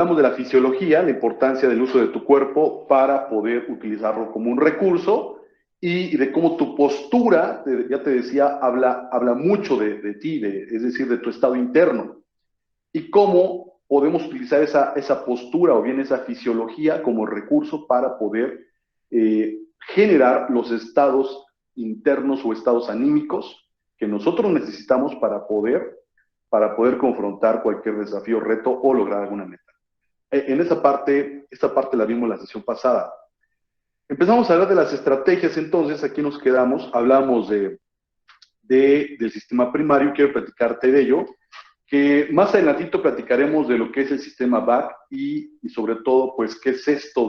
Hablamos de la fisiología, la importancia del uso de tu cuerpo para poder utilizarlo como un recurso y de cómo tu postura, ya te decía, habla mucho de ti, es decir, de tu estado interno. Y cómo podemos utilizar esa postura o bien esa fisiología como recurso para poder generar los estados internos o estados anímicos que nosotros necesitamos para poder confrontar cualquier desafío, reto o lograr alguna meta. En esta parte la vimos en la sesión pasada. Empezamos a hablar de las estrategias, entonces aquí nos quedamos, hablamos del sistema primario, quiero platicarte de ello, que más adelantito platicaremos de lo que es el sistema BAC y sobre todo, pues, qué es esto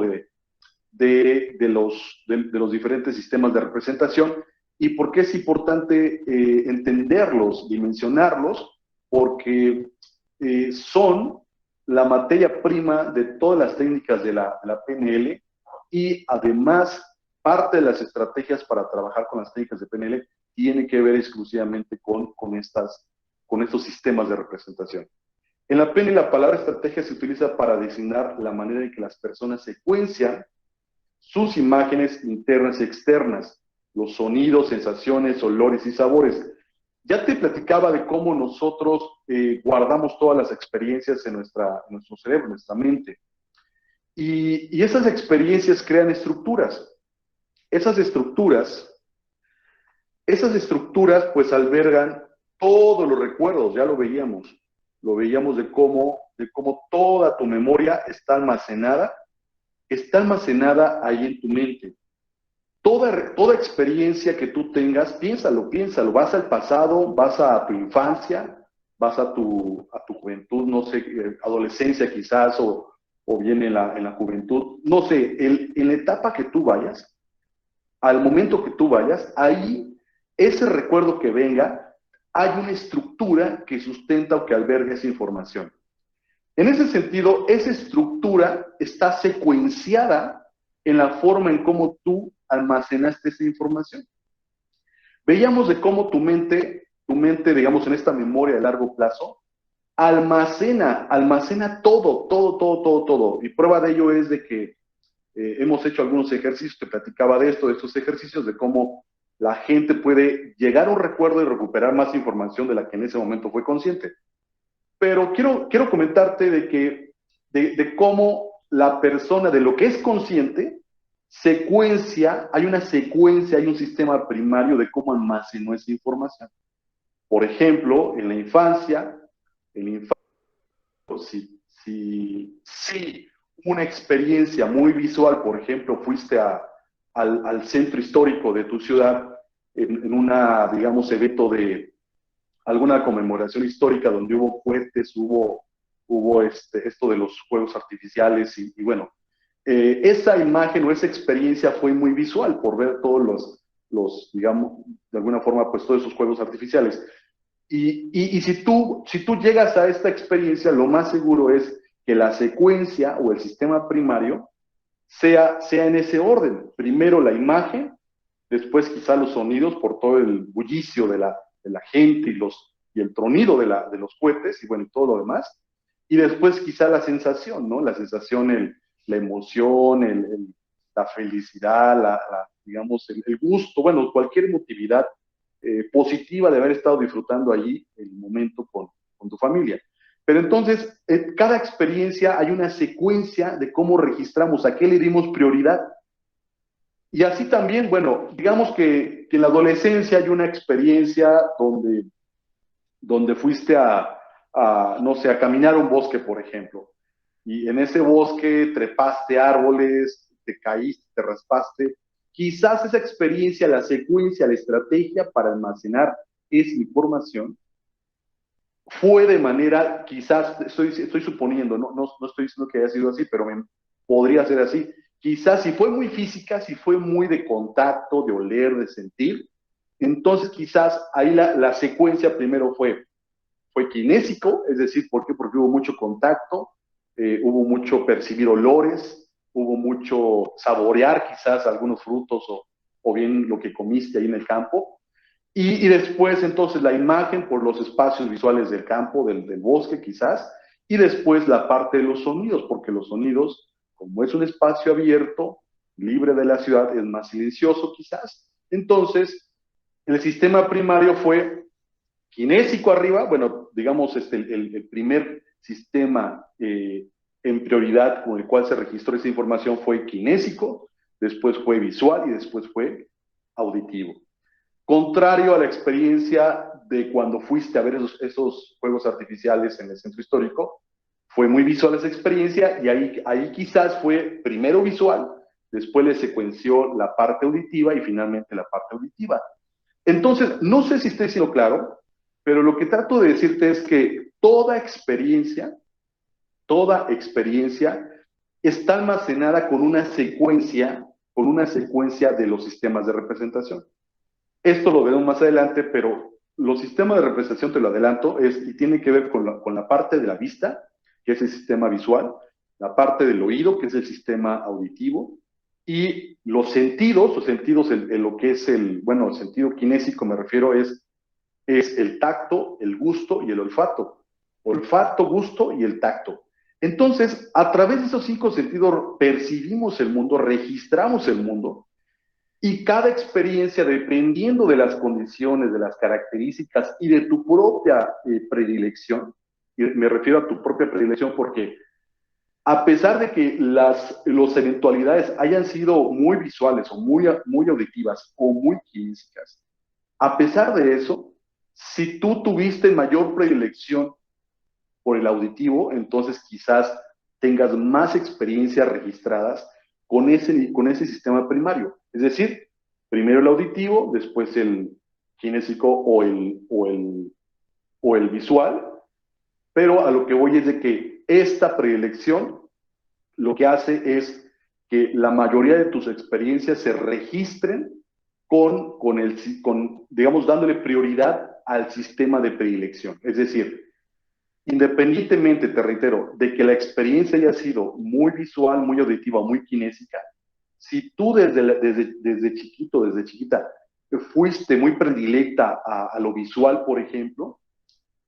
de los diferentes sistemas de representación y por qué es importante entenderlos, dimensionarlos, porque son la materia prima de todas las técnicas de la PNL y además parte de las estrategias para trabajar con las técnicas de PNL tiene que ver exclusivamente con estos sistemas de representación. En la PNL la palabra estrategia se utiliza para designar la manera en que las personas secuencian sus imágenes internas y externas, los sonidos, sensaciones, olores y sabores. Ya te platicaba de cómo nosotros guardamos todas las experiencias en nuestro cerebro, en nuestra mente. Y esas experiencias crean estructuras. Esas estructuras, esas estructuras pues albergan todos los recuerdos, ya lo veíamos de cómo toda tu memoria está almacenada ahí en tu mente. Toda experiencia que tú tengas, piénsalo, vas al pasado, vas a tu infancia, vas a tu juventud, no sé, adolescencia quizás, o bien en la juventud, no sé, en la etapa que tú vayas, al momento que tú vayas, ahí, ese recuerdo que venga, hay una estructura que sustenta o que alberga esa información. En ese sentido, esa estructura está secuenciada en la forma en cómo tú almacenaste esa información. Veíamos de cómo tu mente, digamos, en esta memoria de largo plazo, almacena todo. Y prueba de ello es de que hemos hecho algunos ejercicios, te platicaba de esto, de estos ejercicios, de cómo la gente puede llegar a un recuerdo y recuperar más información de la que en ese momento fue consciente. Pero quiero comentarte de cómo la persona, de lo que es consciente, hay una secuencia, hay un sistema primario de cómo almacenó esa información. Por ejemplo, en la infancia si una experiencia muy visual, por ejemplo, fuiste al centro histórico de tu ciudad en una, digamos, evento de alguna conmemoración histórica donde hubo cohetes, hubo esto de los fuegos artificiales y bueno, esa imagen o esa experiencia fue muy visual por ver todos digamos, de alguna forma, pues todos esos fuegos artificiales. Y si tú llegas a esta experiencia, lo más seguro es que la secuencia o el sistema primario sea en ese orden. Primero la imagen, después quizá los sonidos por todo el bullicio de la gente y el tronido de los cohetes y bueno, todo lo demás. Y después quizá la sensación, ¿no? La sensación, la emoción, la felicidad, digamos, el gusto, bueno, cualquier emotividad positiva de haber estado disfrutando allí el momento con tu familia. Pero entonces, cada experiencia hay una secuencia de cómo registramos, a qué le dimos prioridad. Y así también, bueno, digamos que en la adolescencia hay una experiencia donde fuiste no sé, a caminar un bosque, por ejemplo. Y en ese bosque trepaste árboles, te caíste, te raspaste. Quizás esa experiencia, la secuencia, la estrategia para almacenar esa información fue de manera, quizás, estoy suponiendo, no estoy diciendo que haya sido así, pero podría ser así. Quizás si fue muy física, si fue muy de contacto, de oler, de sentir, entonces quizás ahí la secuencia primero fue kinésico, es decir, ¿por qué? Porque hubo mucho contacto, hubo mucho percibir olores, hubo mucho saborear quizás algunos frutos o bien lo que comiste ahí en el campo. Y después entonces la imagen por los espacios visuales del campo, del bosque quizás, y después la parte de los sonidos, porque los sonidos, como es un espacio abierto, libre de la ciudad, es más silencioso quizás. Entonces, el sistema primario fue kinésico arriba, bueno, digamos, el primer sistema en prioridad con el cual se registró esa información fue kinésico, después fue visual y después fue auditivo. Contrario a la experiencia de cuando fuiste a ver esos fuegos artificiales en el centro histórico, fue muy visual esa experiencia y ahí quizás fue primero visual, después le secuenció la parte auditiva y finalmente la parte auditiva. Entonces, no sé si estoy siendo claro, pero lo que trato de decirte es que toda experiencia está almacenada con una secuencia de los sistemas de representación. Esto lo veremos más adelante, pero los sistemas de representación, te lo adelanto, y tiene que ver con la parte de la vista, que es el sistema visual, la parte del oído, que es el sistema auditivo, y los sentidos, en lo que es el sentido kinésico me refiero, es el tacto, el gusto y el olfato. Olfato, gusto y el tacto. Entonces, a través de esos 5 sentidos percibimos el mundo, registramos el mundo, y cada experiencia, dependiendo de las condiciones, de las características y de tu propia predilección, y me refiero a tu propia predilección porque a pesar de que las eventualidades hayan sido muy visuales o muy auditivas o muy químicas, a pesar de eso, si tú tuviste mayor predilección por el auditivo, entonces quizás tengas más experiencias registradas con ese sistema primario. Es decir, primero el auditivo, después el kinésico o el visual, pero a lo que voy es de que esta predilección lo que hace es que la mayoría de tus experiencias se registren digamos, dándole prioridad al sistema de predilección. Es decir, independientemente, te reitero, de que la experiencia haya sido muy visual, muy auditiva, muy kinésica, si tú desde chiquito, desde chiquita, fuiste muy predilecta a lo visual, por ejemplo,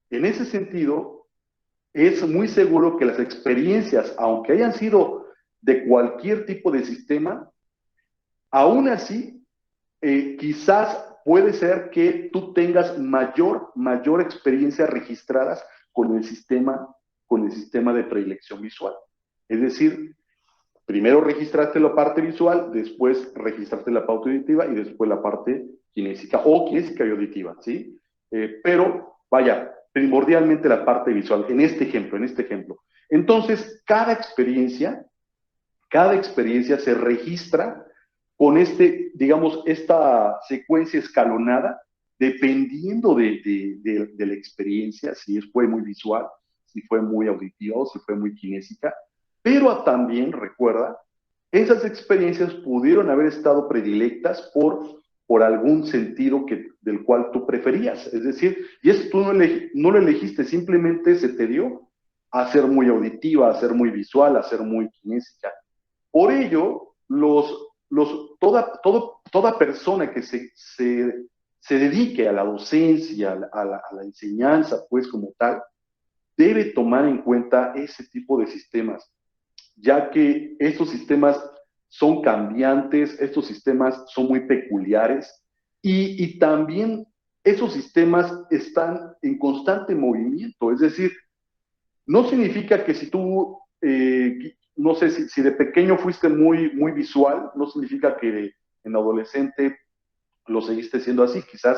en ese sentido, es muy seguro que las experiencias, aunque hayan sido de cualquier tipo de sistema, aún así, quizás puede ser que tú tengas mayor experiencia registradas con con el sistema de predilección visual. Es decir, primero registraste la parte visual, después registraste la parte auditiva y después la parte kinésica o kinésica y auditiva, ¿sí? Pero, vaya, primordialmente la parte visual, en este ejemplo, en este ejemplo. Entonces, cada experiencia se registra con digamos, esta secuencia escalonada, dependiendo de la experiencia, si fue muy visual, si fue muy auditiva o si fue muy kinésica, pero también, recuerda, esas experiencias pudieron haber estado predilectas por algún sentido del cual tú preferías. Es decir, y eso tú no lo elegiste, simplemente se te dio a ser muy auditiva, a ser muy visual, a ser muy kinésica. Por ello, toda persona que se dedique a la docencia, a la enseñanza, pues como tal, debe tomar en cuenta ese tipo de sistemas, ya que estos sistemas son cambiantes, estos sistemas son muy peculiares y también esos sistemas están en constante movimiento, es decir, no significa que si tú, no sé, si de pequeño fuiste muy visual, no significa que en adolescente lo seguiste siendo así. Quizás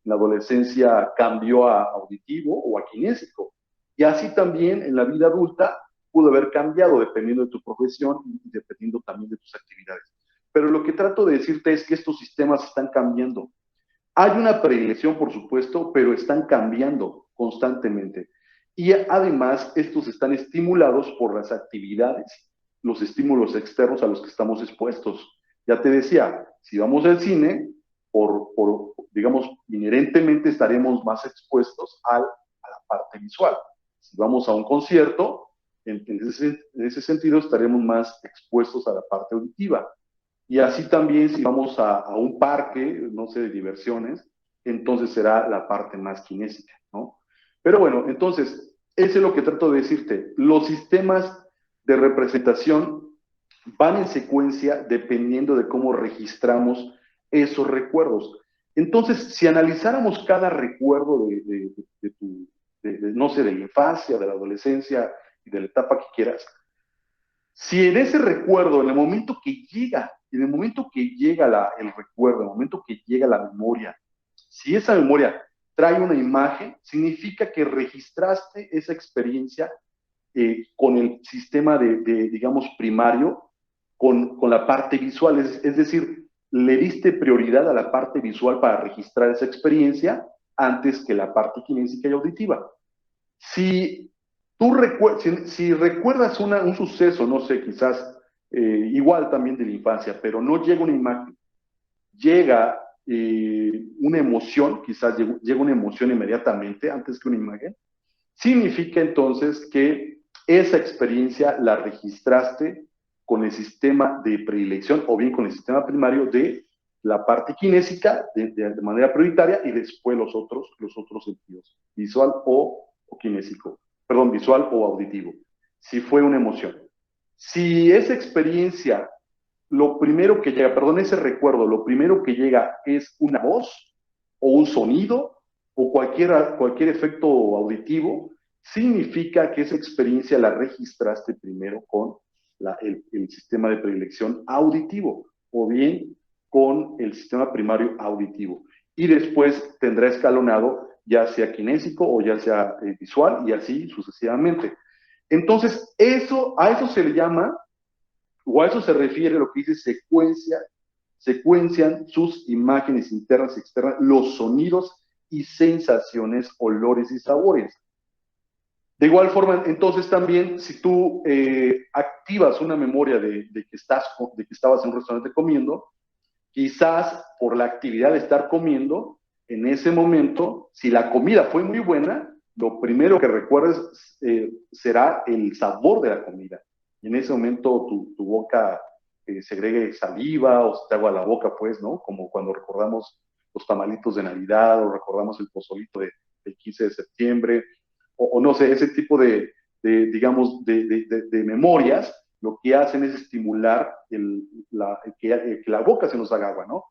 en la adolescencia cambió a auditivo o a kinésico. Y así también en la vida adulta pudo haber cambiado dependiendo de tu profesión y dependiendo también de tus actividades. Pero lo que trato de decirte es que estos sistemas están cambiando. Hay una predilección, por supuesto, pero están cambiando constantemente. Y además, estos están estimulados por las actividades, los estímulos externos a los que estamos expuestos. Ya te decía, si vamos al cine, digamos, inherentemente estaremos más expuestos a la parte visual. Si vamos a un concierto, en ese sentido estaremos más expuestos a la parte auditiva. Y así también si vamos a un parque, no sé, de diversiones, entonces será la parte más kinésica, ¿no? Pero bueno, entonces, Eso es lo que trato de decirte. Los sistemas de representación van en secuencia dependiendo de cómo registramos esos recuerdos. Entonces, si analizáramos cada recuerdo de tu, no sé, de la infancia, de la adolescencia y de la etapa que quieras, si en ese recuerdo, en el momento que llega el recuerdo, en el momento que llega la memoria, si esa memoria trae una imagen, significa que registraste esa experiencia con el sistema digamos, primario, con la parte visual. Es decir, le diste prioridad a la parte visual para registrar esa experiencia antes que la parte kinésica y auditiva. Si si recuerdas un suceso, no sé, quizás igual también de la infancia, pero no llega una imagen, llega una emoción, quizás llega una emoción inmediatamente antes que una imagen, significa entonces que esa experiencia la registraste con el sistema de predilección o bien con el sistema primario de la parte kinésica de manera prioritaria y después los otros sentidos, visual o kinésico, perdón, visual o auditivo, si fue una emoción. Si esa experiencia, lo primero que llega, perdón, ese recuerdo, lo primero que llega es una voz o un sonido o cualquier efecto auditivo, significa que esa experiencia la registraste primero con el sistema de predilección auditivo o bien con el sistema primario auditivo. Y después tendrá escalonado ya sea kinésico o ya sea visual y así sucesivamente. Entonces, a eso se le llama, o a eso se refiere lo que dice secuencian sus imágenes internas y externas, los sonidos y sensaciones, olores y sabores. De igual forma, entonces también, si tú activas una memoria de que estabas en un restaurante comiendo, quizás por la actividad de estar comiendo, en ese momento, si la comida fue muy buena, lo primero que recuerdes será el sabor de la comida. Y en ese momento tu boca segregue saliva o se te agua la boca, pues, ¿no? Como cuando recordamos los tamalitos de Navidad o recordamos el pozolito del 15 de septiembre, o no sé, ese tipo digamos, de memorias, lo que hacen es estimular que la boca se nos haga agua, ¿no?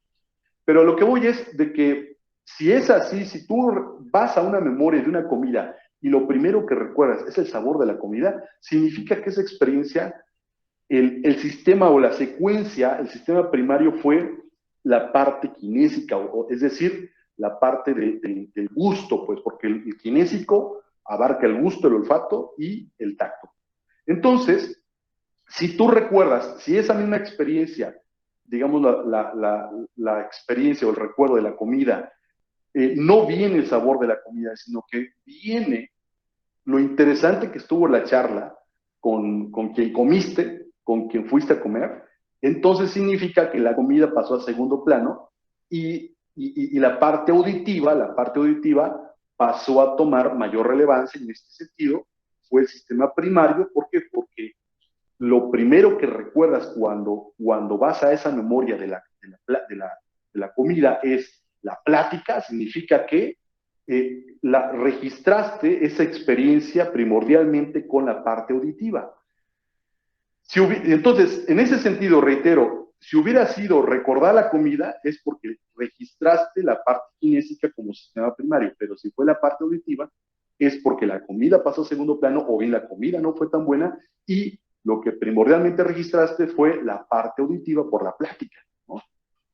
Pero lo que voy es de que si es así, si tú vas a una memoria de una comida y lo primero que recuerdas es el sabor de la comida, significa que esa experiencia, el sistema o la secuencia, el sistema primario fue la parte kinésica, es decir, la parte del gusto, pues, porque el kinésico abarca el gusto, el olfato y el tacto. Entonces, si tú recuerdas, si esa misma experiencia, digamos la experiencia o el recuerdo de la comida, no viene el sabor de la comida, sino que viene lo interesante que estuvo la charla con quien comiste, con quien fuiste a comer, entonces significa que la comida pasó a segundo plano y la parte auditiva pasó a tomar mayor relevancia en este sentido, fue el sistema primario, ¿por qué? Porque lo primero que recuerdas cuando vas a esa memoria de la comida es la plática, significa que registraste esa experiencia primordialmente con la parte auditiva. Entonces, en ese sentido, reitero, si hubiera sido recordar la comida, es porque registraste la parte kinésica como sistema primario, pero si fue la parte auditiva, es porque la comida pasó a segundo plano o bien la comida no fue tan buena y lo que primordialmente registraste fue la parte auditiva por la plática, ¿no?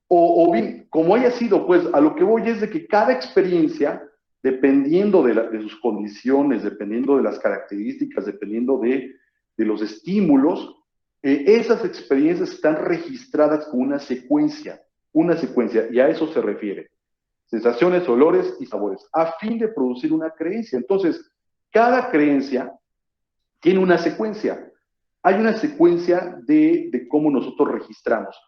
O bien, como haya sido, pues a lo que voy es de que cada experiencia, dependiendo de sus condiciones, dependiendo de las características, dependiendo de los estímulos, esas experiencias están registradas con una secuencia, y a eso se refiere. Sensaciones, olores y sabores, a fin de producir una creencia. Entonces, cada creencia tiene una secuencia. Hay una secuencia de cómo nosotros registramos.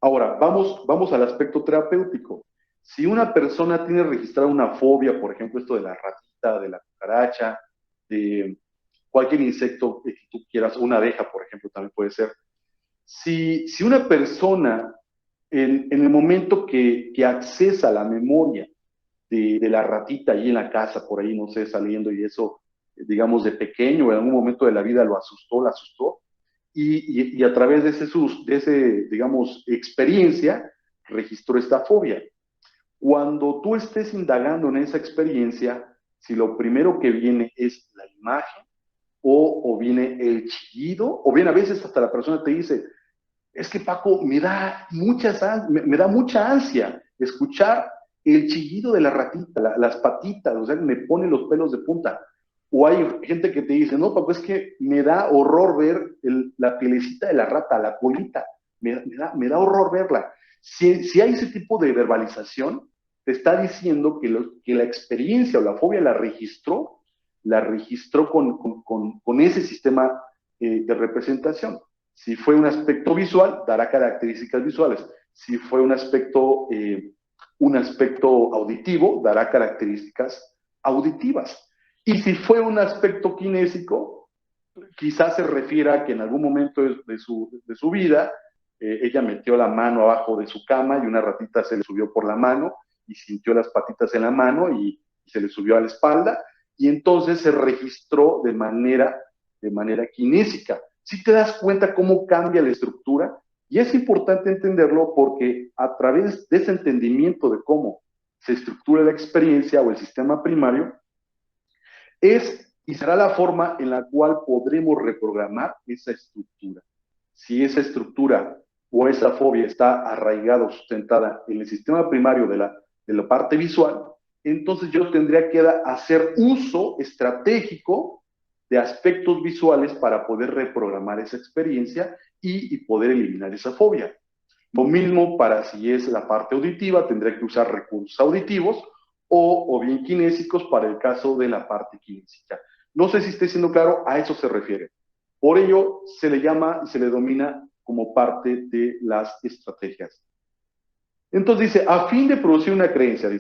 Ahora, vamos al aspecto terapéutico. Si una persona tiene registrada una fobia, por ejemplo, esto de la ratita, de la cucaracha, de cualquier insecto que tú quieras, una abeja, por ejemplo, también puede ser. Si una persona, en el momento que accesa la memoria de la ratita ahí en la casa, por ahí, no sé, saliendo y eso, digamos, de pequeño, en algún momento de la vida lo asustó, la asustó, y a través de ese, digamos, experiencia, registró esta fobia. Cuando tú estés indagando en esa experiencia, si lo primero que viene es la imagen, o viene el chillido, o bien a veces hasta la persona te dice, es que Paco, me da mucha ansia escuchar el chillido de la ratita, las patitas, o sea, me pone los pelos de punta. O hay gente que te dice, no, Paco, es que me da horror ver la pielecita de la rata, la colita, me da horror verla. Si hay ese tipo de verbalización, te está diciendo que la experiencia o la fobia la registró con ese sistema de representación. Si fue un aspecto visual, dará características visuales. Si fue un aspecto auditivo, dará características auditivas. Y si fue un aspecto kinésico, quizás se refiera a que en algún momento de su vida, ella metió la mano abajo de su cama y una ratita se le subió por la mano y sintió las patitas en la mano y se le subió a la espalda y entonces se registró de manera kinésica. Si te das cuenta cómo cambia la estructura, y es importante entenderlo porque a través de ese entendimiento de cómo se estructura la experiencia o el sistema primario, es y será la forma en la cual podremos reprogramar esa estructura. Si esa estructura o esa fobia está arraigada o sustentada en el sistema primario de la parte visual, entonces yo tendría que hacer uso estratégico de aspectos visuales para poder reprogramar esa experiencia y poder eliminar esa fobia. Lo mismo para si es la parte auditiva, tendré que usar recursos auditivos o bien kinésicos para el caso de la parte kinésica. No sé si esté siendo claro, a eso se refiere. Por ello se le llama y se le domina como parte de las estrategias. Entonces dice, a fin de producir una creencia,